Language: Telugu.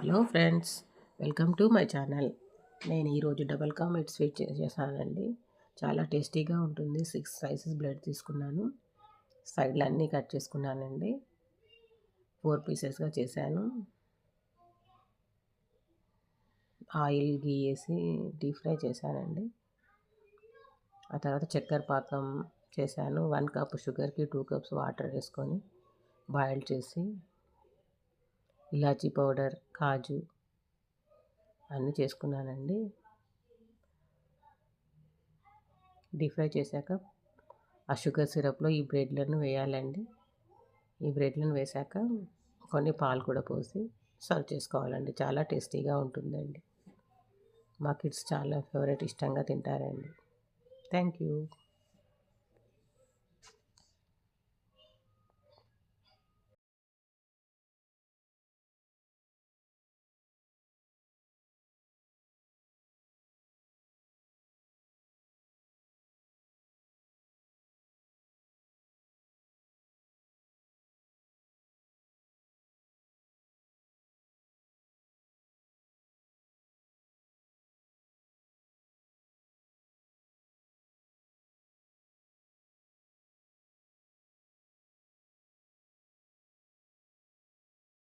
Hello friends, welcome to my channel. నేను ఈరోజు డబల్ కా మీట్ స్వీట్ చేశానండి. చాలా టేస్టీగా ఉంటుంది. 6 స్లైసెస్ బ్రెడ్ తీసుకున్నాను. సైడ్లు అన్నీ కట్ చేసుకున్నానండి. 4 పీసెస్గా చేశాను. ఆయిల్ గీ వేసి డీప్ ఫ్రై చేశానండి. ఆ తర్వాత చక్కెర పాకం చేశాను. 1 కప్ షుగర్కి 2 కప్స్ వాటర్ వేసుకొని బాయిల్ చేసి ఇలాచీ పౌడర్, కాజు అన్నీ చేసుకున్నానండి. డీప్ ఫ్రై చేశాక ఆ షుగర్ సిరప్లో ఈ బ్రెడ్లను వేయాలండి. ఈ బ్రెడ్లను వేశాక కొన్ని పాలు కూడా పోసి సర్వ్ చేసుకోవాలండి. చాలా టేస్టీగా ఉంటుందండి. మా కిడ్స్ చాలా ఫేవరెట్, ఇష్టంగా తింటారండి. Thank you.